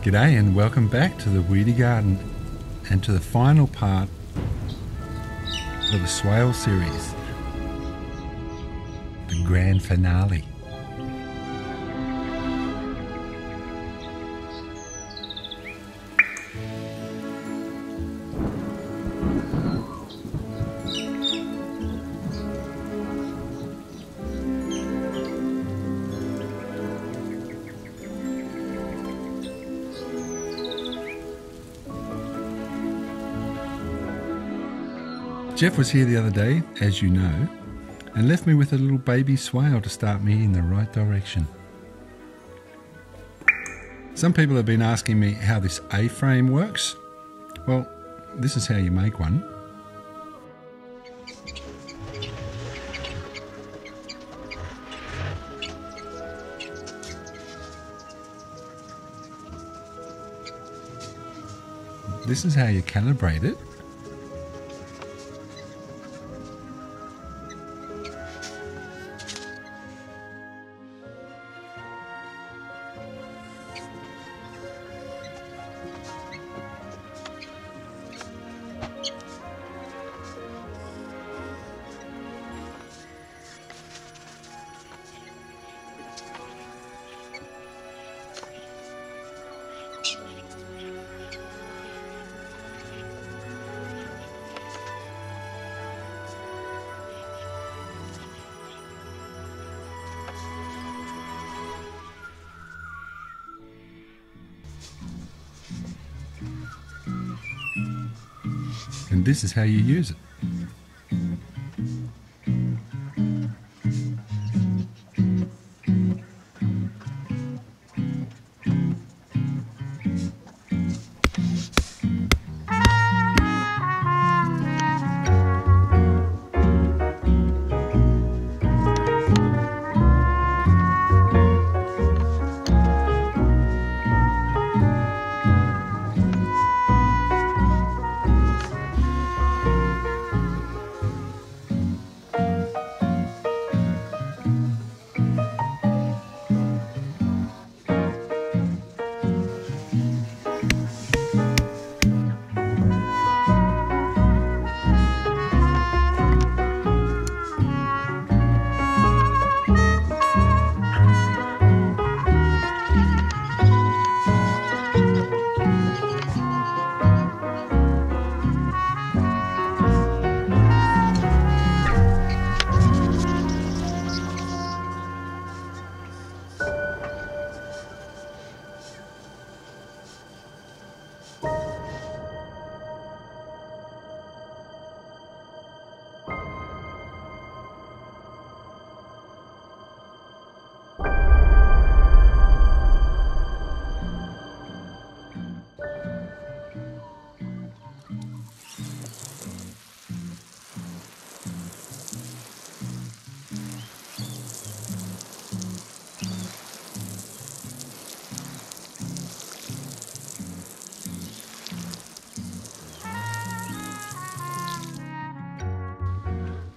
G'day and welcome back to the Weedy Garden and to the final part of the swale series, the grand finale. Jeff was here the other day, as you know, and left me with a little baby swale to start me in the right direction. Some people have been asking me how this A-frame works. Well, this is how you make one. This is how you calibrate it. And this is how you use it.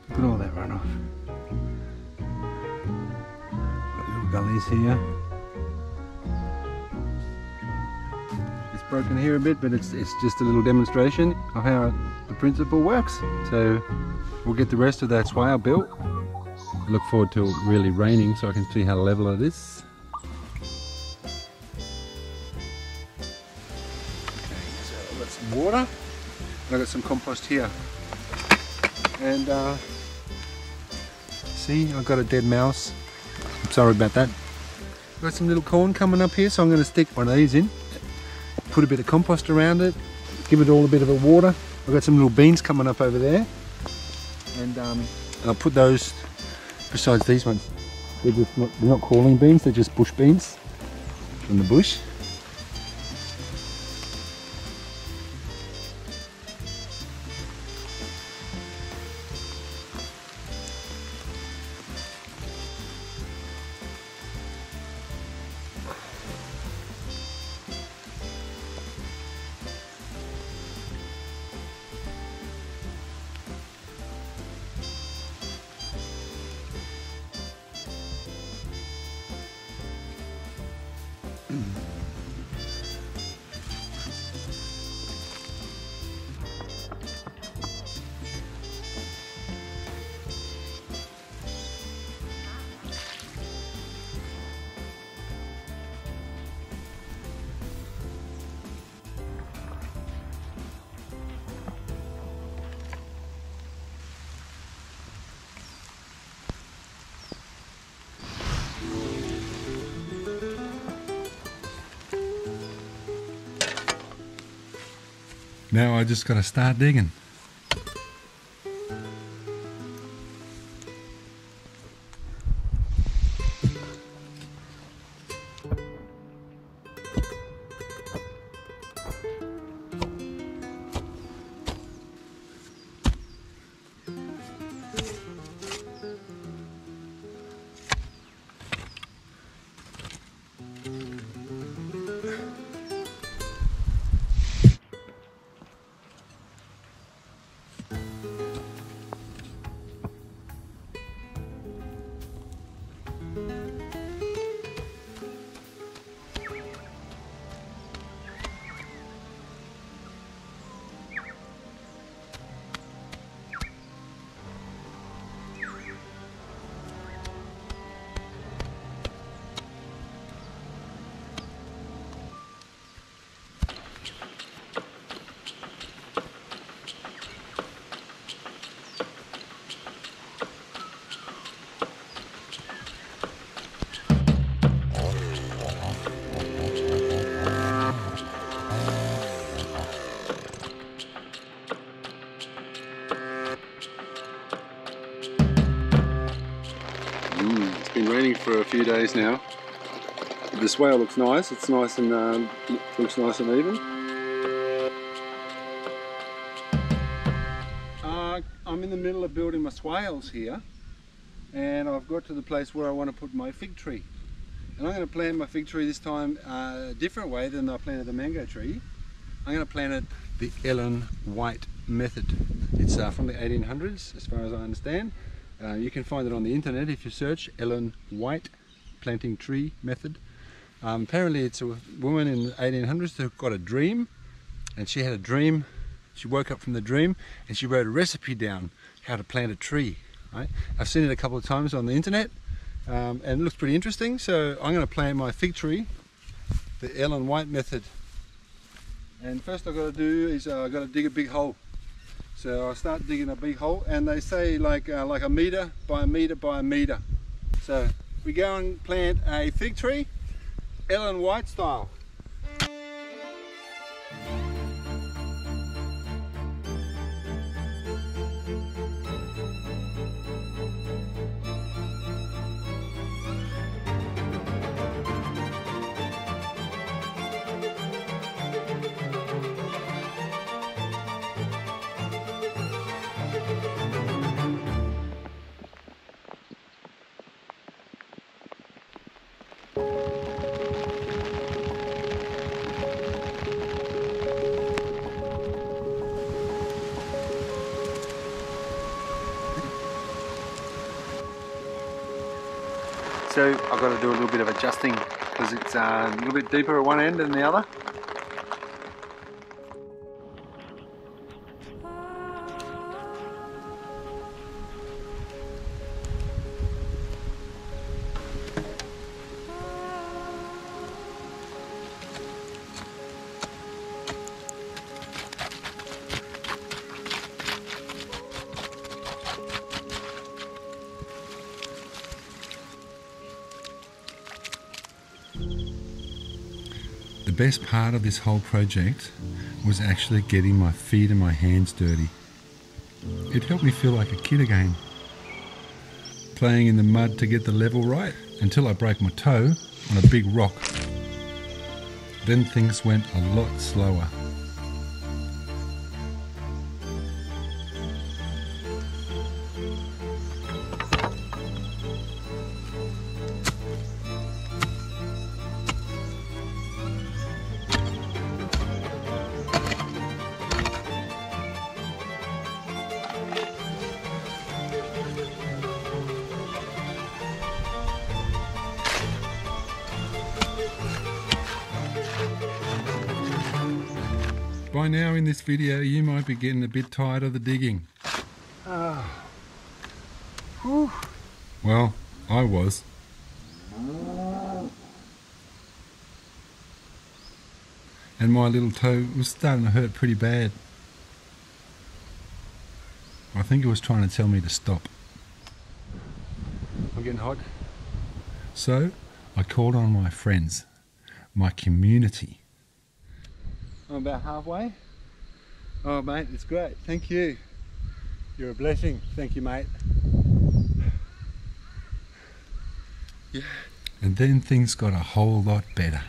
Look at all that runoff. Got little gullies here. It's broken here a bit, but it's just a little demonstration of how the principle works. So we'll get the rest of that swale built. I look forward to it really raining so I can see how level it is. Okay, so I've got some water and I've got some compost here. And see, I've got a dead mouse. I'm sorry about that. I've got some little corn coming up here, so I'm going to stick one of these in. Put a bit of compost around it. Give it all a bit of a water. I've got some little beans coming up over there. And I'll put those besides these ones. They're not calling beans, they're just bush beans from the bush. Now I just got to start digging. It's been raining for a few days now. The swale looks nice. It's nice and looks nice and even. I'm in the middle of building my swales here, and I've got to the place where I want to put my fig tree. And I'm going to plant my fig tree this time a different way than I planted the mango tree. I'm going to plant it the Ellen White method. It's from the 1800s, as far as I understand. You can find it on the internet if you search Ellen White planting tree method. Apparently it's a woman in the 1800s who got a dream, and she had a dream. She woke up from the dream and she wrote a recipe down how to plant a tree. Right? I've seen it a couple of times on the internet, and it looks pretty interesting. So I'm going to plant my fig tree the Ellen White method. And first I've got to do is I've got to dig a big hole. So I'll start digging a big hole, and they say like a metre by a metre by a metre. So we go and plant a fig tree, Ellen White style. So I've got to do a little bit of adjusting because it's a little bit deeper at one end than the other. The best part of this whole project was actually getting my feet and my hands dirty. It helped me feel like a kid again, playing in the mud to get the level right until I broke my toe on a big rock. Then things went a lot slower. By now in this video you might be getting a bit tired of the digging. Well, I was. And my little toe was starting to hurt pretty bad. I think it was trying to tell me to stop. I'm getting hot. So I called on my friends, my community. I'm about halfway. Oh mate, it's great. Thank you. You're a blessing. Thank you, mate. Yeah. And then things got a whole lot better.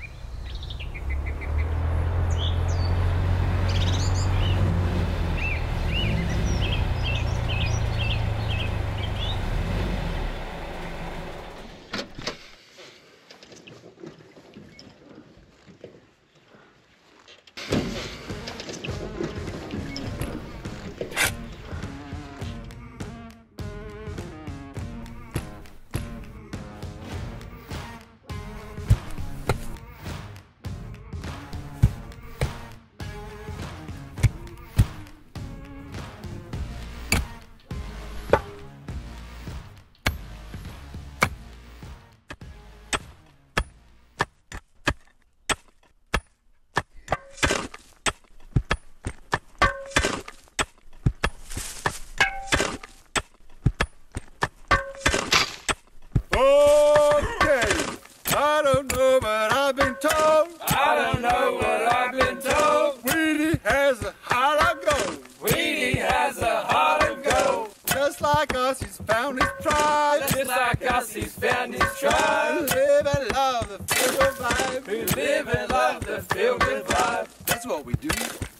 Weedy has a heart of gold. Weedy has a heart of gold. Just like us, he's found his tribe. Just like us, he's found his tribe. Who live and love the feel-good vibe. Who live and love the feel-good vibe. That's what we do.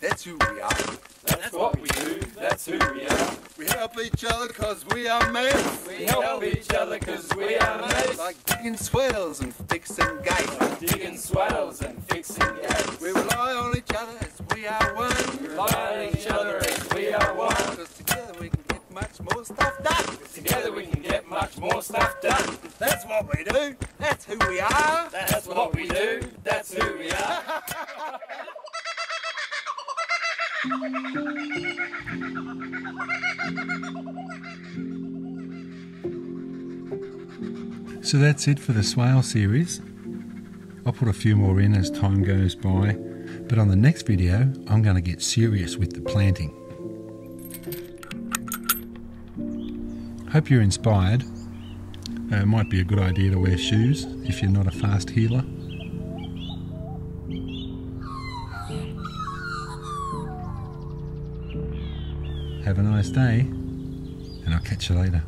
That's who we are. That's what we do. That's who we are. We help each other cause we are mates. We help each other cause we are mates. Like digging swales and fixing gates. Digging swales and fixing gates. We rely on each other as we are one. We rely on each other as we are one. Cause together we can get much more stuff done. Together we can get much more stuff done. That's what we do. That's who we are. That's what we do. That's who we are. So that's it for the swale series. I'll put a few more in as time goes by, but on the next video I'm going to get serious with the planting. Hope you're inspired. It might be a good idea to wear shoes if you're not a fast healer. Have a nice day, and I'll catch you later.